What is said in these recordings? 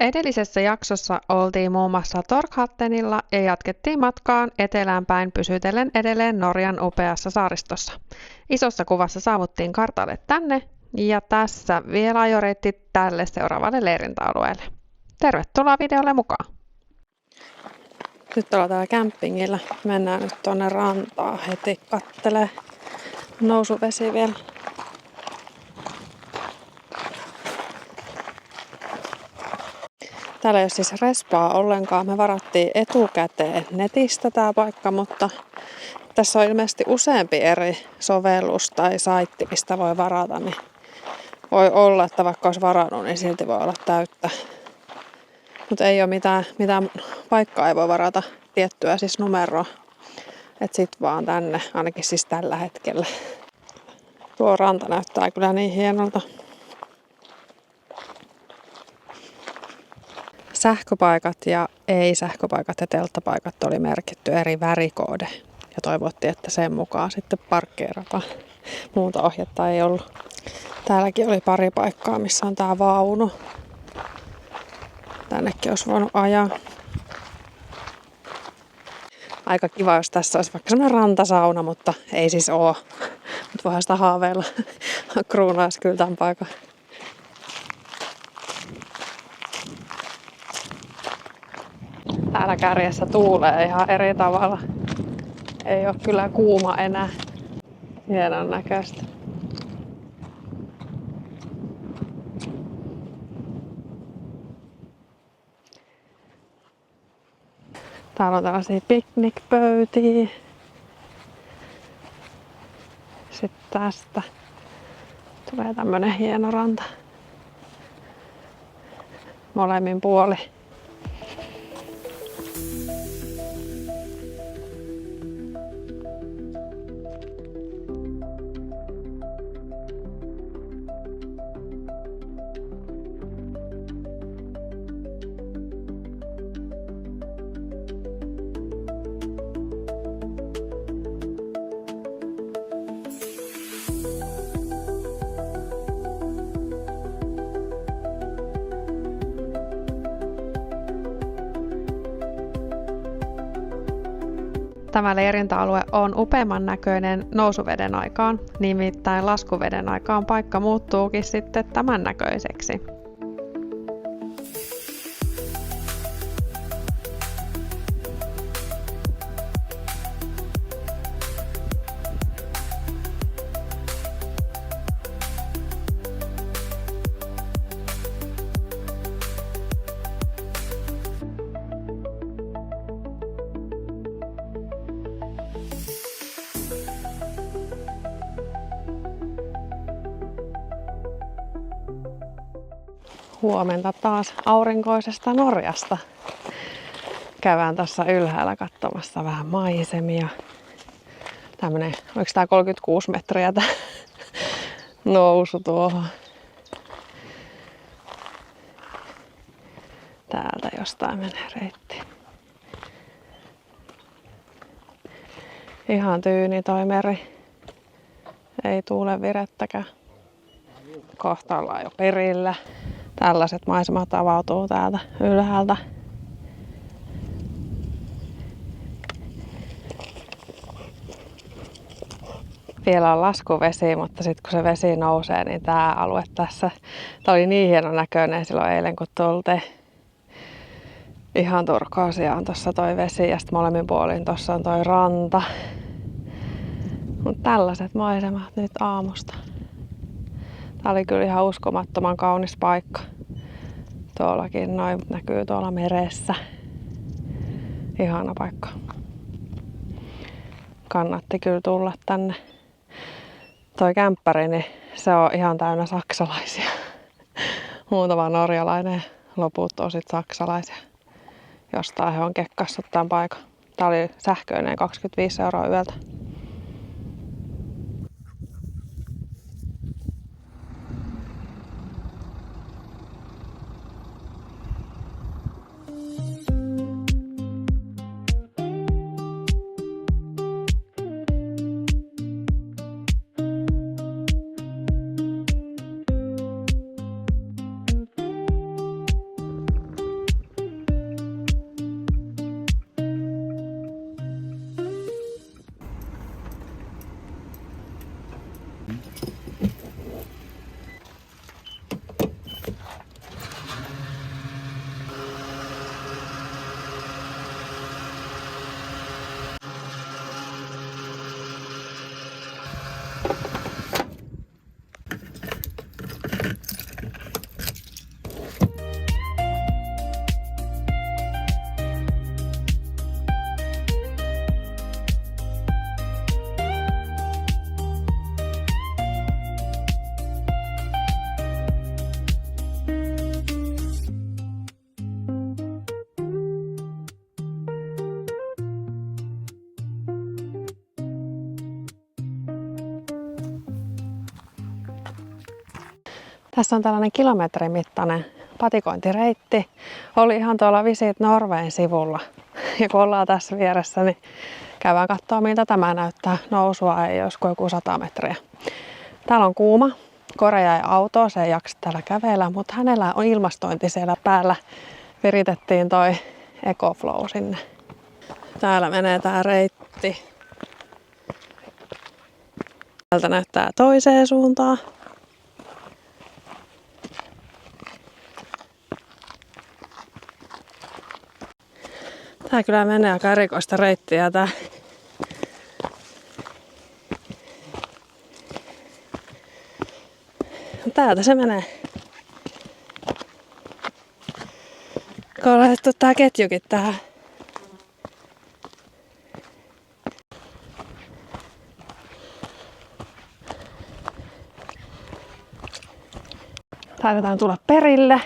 Edellisessä jaksossa oltiin muun muassa Torghattenilla ja jatkettiin matkaan etelään päin pysytellen edelleen Norjan upeassa saaristossa. Isossa kuvassa saavuttiin kartalle tänne ja tässä vielä ajoreitti tälle seuraavalle leirintäalueelle. Tervetuloa videolle mukaan! Nyt ollaan täällä campingillä. Mennään nyt tuonne rantaan heti kattelee nousuvesi vielä. Täällä ei ole siis respaa ollenkaan. Me varattiin etukäteen netistä tää paikka, mutta tässä on ilmeisesti useampi eri sovellus tai saitti, mistä voi varata. Niin voi olla, että vaikka olisi varannut, niin silti voi olla täyttä. Mutta ei ole mitään paikkaa ei voi varata tiettyä siis numeroa. Et sit vaan tänne, ainakin siis tällä hetkellä. Tuo ranta näyttää kyllä niin hienolta. Sähköpaikat ja ei-sähköpaikat ja telttapaikat oli merkitty eri värikoode. Ja toivottiin, että sen mukaan sitten parkkeerataan. Muuta ohjetta ei ollut. Täälläkin oli pari paikkaa, missä on tää vaunu. Tännekin olisi voinut ajaa. Aika kiva, jos tässä olisi vaikka sellainen rantasauna, mutta ei siis oo. Mutta voihan sitä haaveilla. Kruunaisi kyllä tämän paikan. Täällä kärjessä tuulee ihan eri tavalla. Ei ole kyllä kuuma enää. Hienon näköistä. Täällä on tällaisia piknikpöytiä. Sitten tästä tulee tämmönen hieno ranta. Molemmin puolin. Tämä leirintäalue on upeamman näköinen nousuveden aikaan, nimittäin laskuveden aikaan paikka muuttuukin sitten tämän näköiseksi. Huomenta taas aurinkoisesta Norjasta. Käydään tässä ylhäällä katsomassa vähän maisemia. Tämmönen, oliko tää 36 metriä tää nousu tuohon. Täältä jostain menee reitti. Ihan tyyni toi meri. Ei tuule virettäkään. Kohta ollaan jo perillä. Tällaiset maisemat avautuu täältä ylhäältä. Vielä on laskuvesi, mutta sitten kun se vesi nousee, niin tämä alue tässä, tämä oli niin hienon näköinen silloin eilen kun tultiin. Ihan turkoosia on tuossa toi vesi ja sitten molemmin puolin tuossa on toi ranta. Mutta tällaiset maisemat nyt aamusta. Tää oli kyllä ihan uskomattoman kaunis paikka. Tuollakin noin näkyy tuolla meressä. Ihana paikka. Kannatti kyllä tulla tänne. Toi kämppäri, niin se on ihan täynnä saksalaisia. Muutama norjalainen, loput on sit saksalaisia. Jostain he on kekkassut tämän paikan. Tää oli sähköinen 25 € yöltä. Tässä on tällainen kilometrimittainen patikointireitti. Oli ihan tuolla Visit Norway sivulla. Ja kun ollaan tässä vieressä, niin käydään katsoa, miltä tämä näyttää. Nousua ei olisi kuin joku 100 metriä. Täällä on kuuma. Kore jäi autoon, se ei jaksa täällä kävellä, mutta hänellä on ilmastointi siellä päällä. Viritettiin toi EcoFlow sinne. Täällä menee tää reitti. Täältä näyttää toiseen suuntaan. Tää kyllä menee aika erikoista reittiä tää. Täältä se menee. Kun on laitettu tää ketjukin tähän. Taidetaan tulla perille.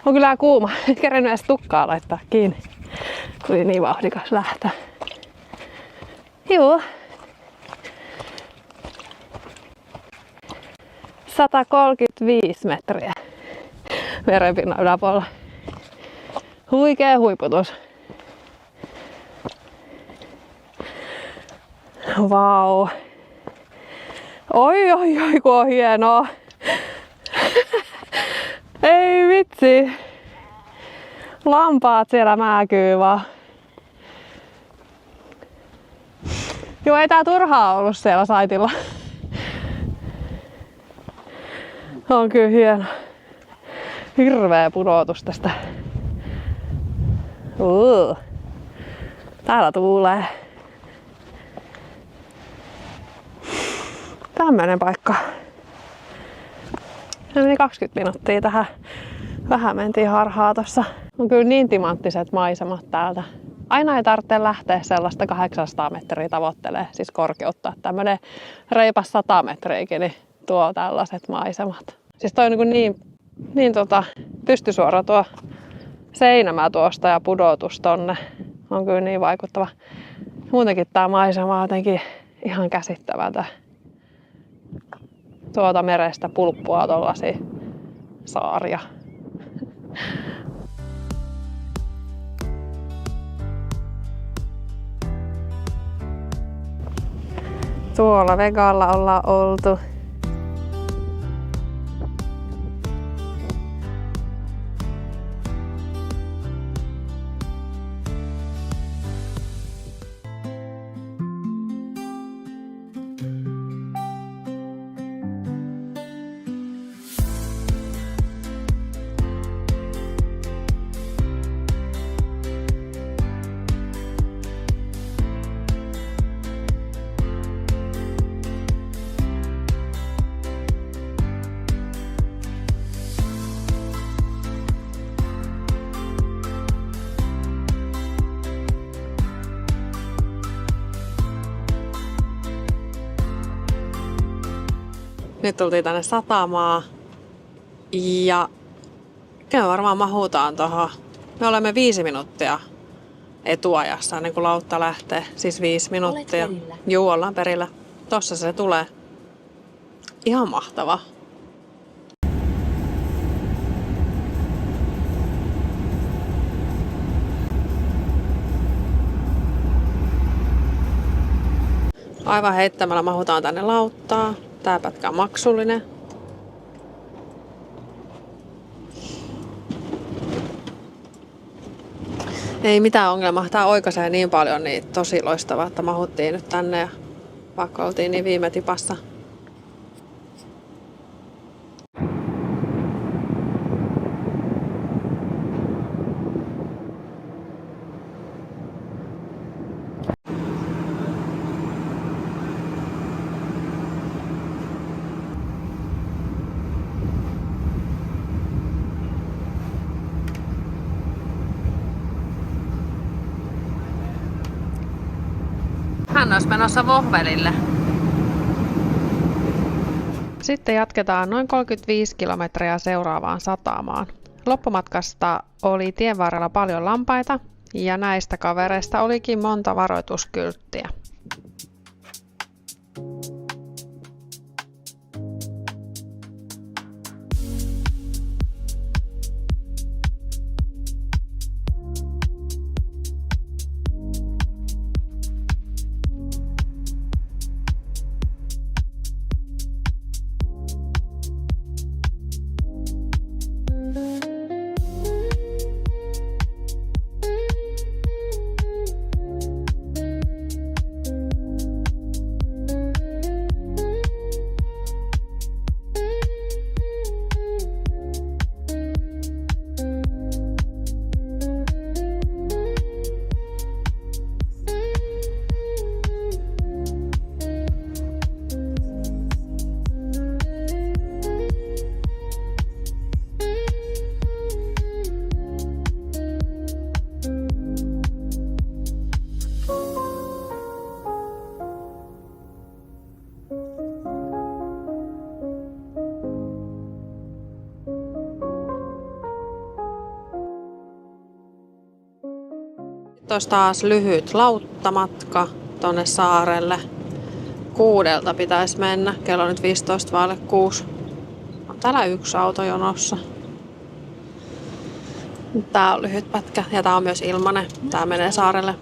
On kyllä kuuma. En kerennyt edes tukkaa laittaa kiinni. Tuli niin vauhdikas lähtö. Juu. 135 metriä merenpinnan yläpuolella. Huikea huiputus. Vau. Oi oi oi kun on hienoa. Ei vitsi. Lampaat siellä määkyy vaan. Joo, ei tää turhaa ollut siellä saitilla. On kyllä hieno. Hirveä pudotus tästä. Täällä tuulee. Tämmönen paikka. Meni 20 minuuttia tähän. Vähän mentiin harhaa tossa. On kyllä niin timanttiset maisemat täältä. Aina ei tarvitse lähteä sellaista 800 metriä tavoittelee, siis korkeutta. Tämmönen reipas 100 metriäkin niin tuo tällaiset maisemat. Siis toi on niin pystysuora tuo seinämä tuosta ja pudotus tonne. On kyllä niin vaikuttava. Muutenkin tää maisema on jotenkin ihan käsittämätön. Tuota merestä pulppua tollasia saaria. Tuolla Vegalla ollaan oltu. Nyt tultiin tänne satamaan ja me varmaan mahutaan tohon. Me olemme 5 minuuttia etuajassa ennen kuin lautta lähtee. Siis 5 minuuttia. Juu, ollaan perillä. Tossa se tulee. Ihan mahtava. Aivan heittämällä mahutaan tänne lauttaa. Tää pätkä on maksullinen. Ei mitään ongelmaa. Tää oikaisee niin paljon, niin tosi loistavaa, että mahuttiin nyt tänne. Ja vaikka oltiin niin viime tipassa. Hän olisi menossa Vohvelille. Sitten jatketaan noin 35 kilometriä seuraavaan satamaan. Loppumatkasta oli tien varrella paljon lampaita ja näistä kavereista olikin monta varoituskylttiä. Tuossa taas lyhyt lauttamatka tonne saarelle. 6 pitäisi mennä. Kello on nyt 6:15. On täällä yksi auto jonossa. Tää on lyhyt pätkä ja tää on myös ilmanen. Tää menee saarelle.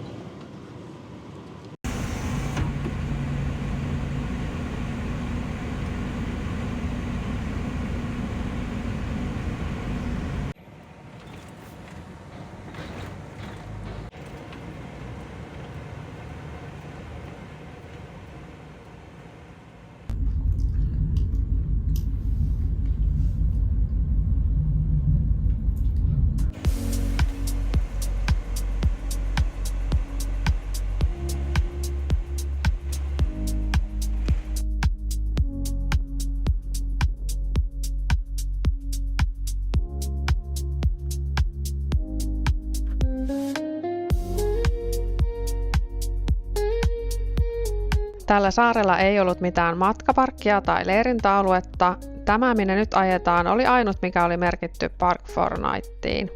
Tällä saarella ei ollut mitään matkaparkkia tai leirintäaluetta. Tämä, minne nyt ajetaan, oli ainut, mikä oli merkitty Park Fortnightiin.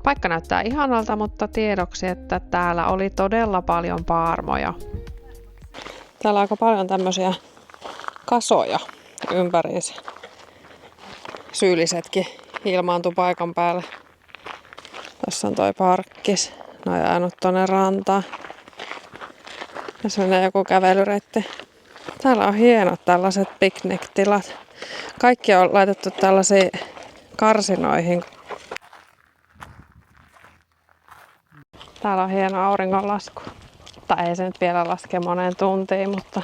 Paikka näyttää ihanalta, mutta tiedoksi, että täällä oli todella paljon paarmoja. Täällä on aika paljon tämmöisiä kasoja ympäriinsä. Syyllisetkin ilmaantui paikan päälle. Tässä on toi parkkis. Ne on jäänyt tonne rantaan. Tässä menee joku kävelyreitti. Täällä on hienot tällaiset pikniktilat. Kaikki on laitettu tällaisiin karsinoihin. Täällä on hieno auringonlasku. Tai ei se nyt vielä laske moneen tuntiin, mutta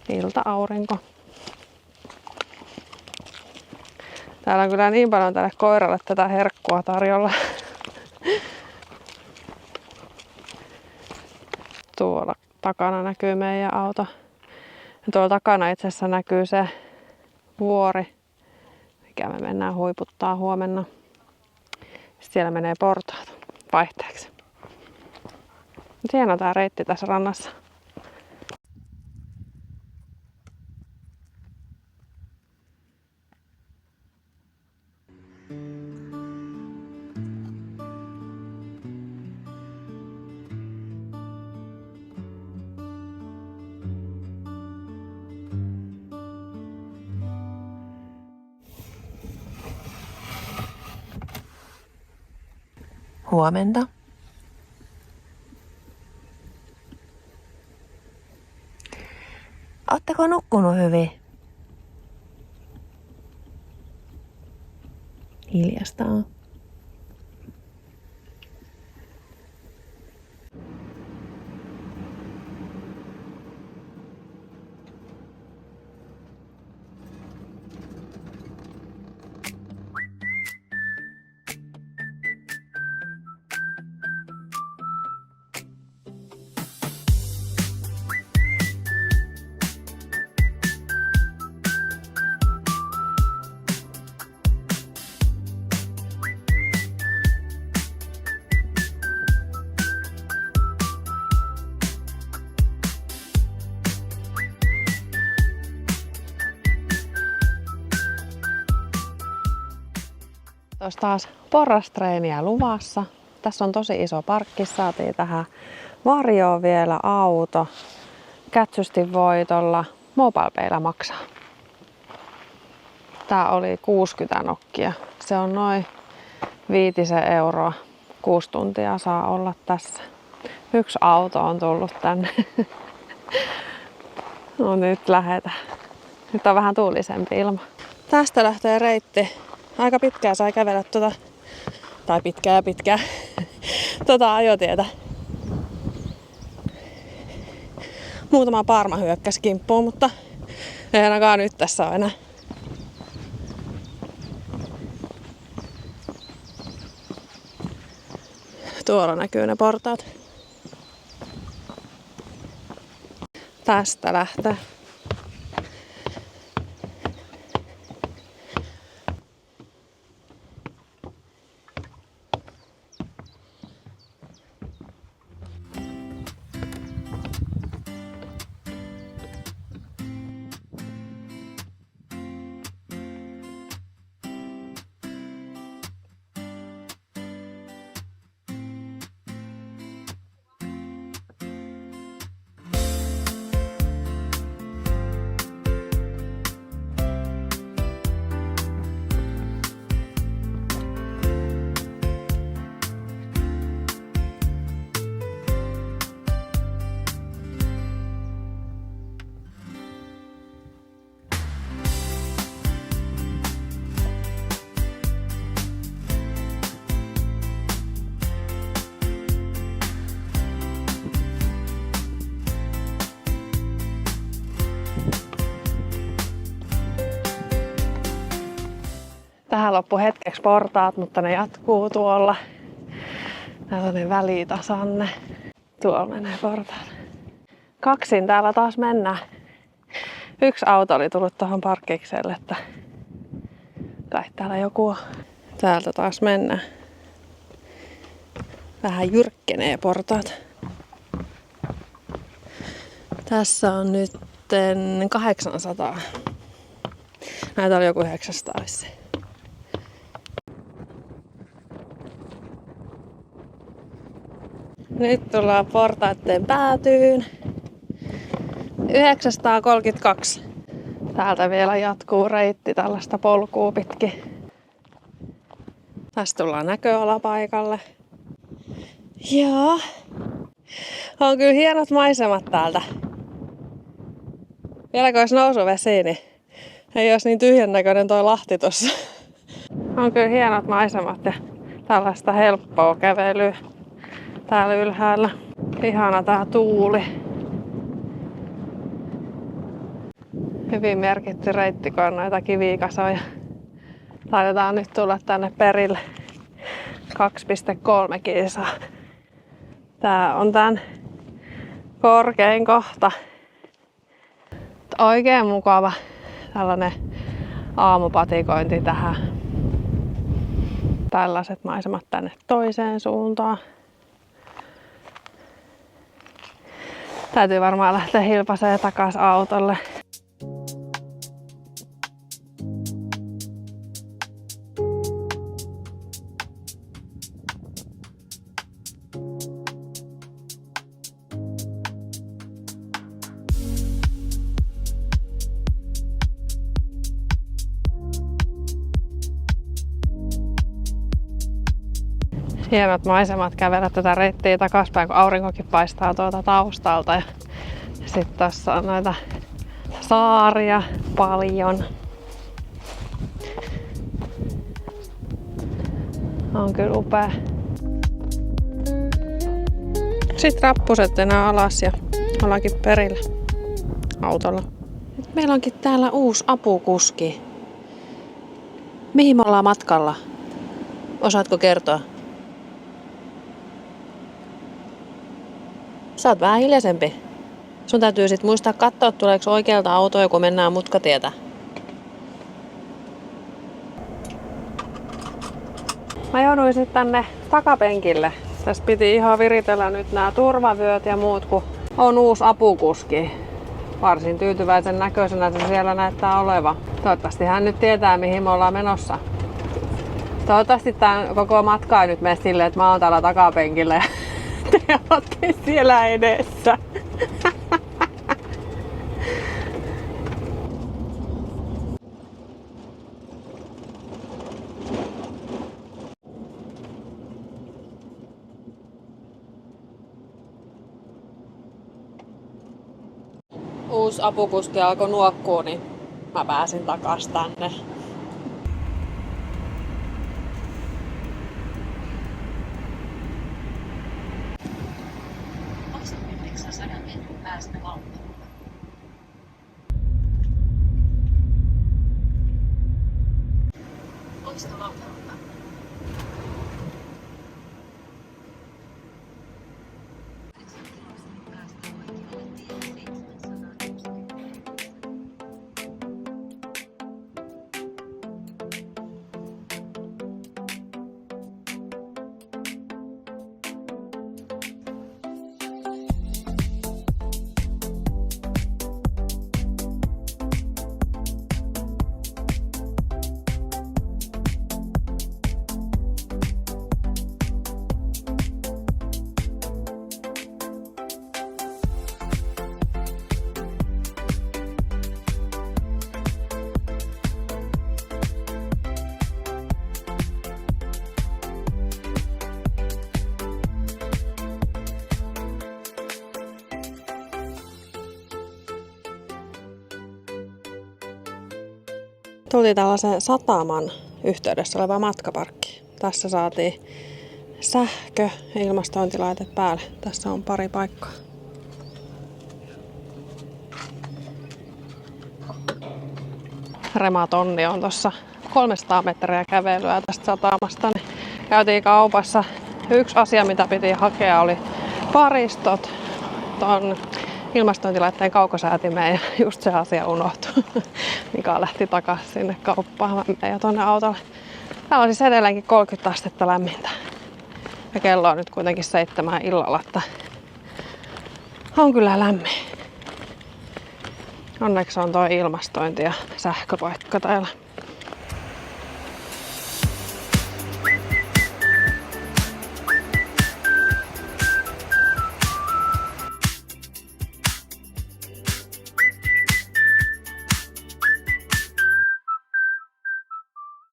ilta-aurinko. Täällä on kyllä niin paljon tälle koiralle tätä herkkua tarjolla. Tuolla takana näkyy meidän auto. Ja tuolla takana itse asiassa näkyy se vuori, mikä me mennään huiputtaa huomenna. Sitten siellä menee portaat vaihteeksi. Mutta hieno tää reitti tässä rannassa. Huomenta. Ootteko nukkunut hyvin? Hiljasta on. Olisi taas porrastreeniä luvassa. Tässä on tosi iso parkki. Saatiin tähän varjoon vielä auto. Kätsystin voitolla. MobilePaylla maksaa. Tää oli 60 nokkia. Se on noin 5 euroa. 6 tuntia saa olla tässä. 1 auto on tullut tänne. No nyt lähdetään. Nyt on vähän tuulisempi ilma. Tästä lähtee reitti. Aika pitkään sai kävellä tai pitkää ajotietä. Muutama parma hyökkäsi kimppuun, mutta ei ainakaan nyt tässä ole enää. Tuolla näkyy ne portaat. Tästä lähtee. Tähän loppu hetkeksi portaat, mutta ne jatkuu tuolla. Tällainen välitasanne. Tuolla menee portaat. Kaksin täällä taas mennään. 1 auto oli tullut tuohon parkkikselle, että kai täällä joku on. Täältä taas mennään. Vähän jyrkkenee portaat. Tässä on nyt 800. Näitä oli joku 900 vissiin. Nyt tullaan portaiden päätyyn. 932. Täältä vielä jatkuu reitti tällaista polkua pitkin. Tästä tullaan näköalapaikalle. Joo. On kyllä hienot maisemat täältä. Vieläkö olisi nousuvesi, niin ei olisi niin tyhjän näköinen toi Lahti tossa. On kyllä hienot maisemat ja tällaista helppoa kävelyä täällä ylhäällä. Ihana tää tuuli. Hyvin merkitty reitti, kun on noita kivikasoja. Laitetaan nyt tulla tänne perille. 2,3 kilsaa. Tää on tän korkein kohta. Oikein mukava tällainen aamupatikointi tähän. Tällaiset maisemat tänne toiseen suuntaan. Täytyy varmaan lähteä hilpaseen takas autolle. Hienot maisemat kävellä tätä reittiä takaspäin, kun aurinkokin paistaa tuolta taustalta. Ja sitten tässä on noita saaria paljon. On kyllä upea. Sitten rappuset enää alas ja ollaankin perillä autolla. Nyt meillä onkin täällä uusi apukuski. Mihin me ollaan matkalla? Osaatko kertoa? Sä oot vähän hiljaisempi. Sun täytyy sit muistaa katsoa, tuleeko oikealta autoja, kun mennään mutkatietä. Mä jouduin sit tänne takapenkille. Tässä piti ihan viritellä nyt nämä turvavyöt ja muut, kun on uusi apukuski. Varsin tyytyväisen näköisenä se siellä näyttää oleva. Toivottavasti hän nyt tietää, mihin me ollaan menossa. Toivottavasti tämän koko matka ei nyt mene silleen, että mä oon täällä takapenkillä ja te ootte siellä edessä. Uusi apukuski alkoi nuokkua, niin mä pääsin takas tänne. Tultiin tällaisen sataman yhteydessä oleva matkaparkki. Tässä saatiin sähkö- ja ilmastointilaite päälle. Tässä on pari paikkaa. Rematonni on tuossa 300 metriä kävelyä tästä satamasta. Niin käytiin kaupassa. Yksi asia, mitä piti hakea, oli paristot ton ilmastointilaitteen kaukosäätimeen ja just se asia unohtui. Mika lähti takaisin sinne kauppaan ja tonne autolle. Täällä on siis edelleenkin 30 astetta lämmintä. Ja kello on nyt kuitenkin 7 illalla, että on kyllä lämmin. Onneksi on tuo ilmastointi ja sähköpaikka täällä.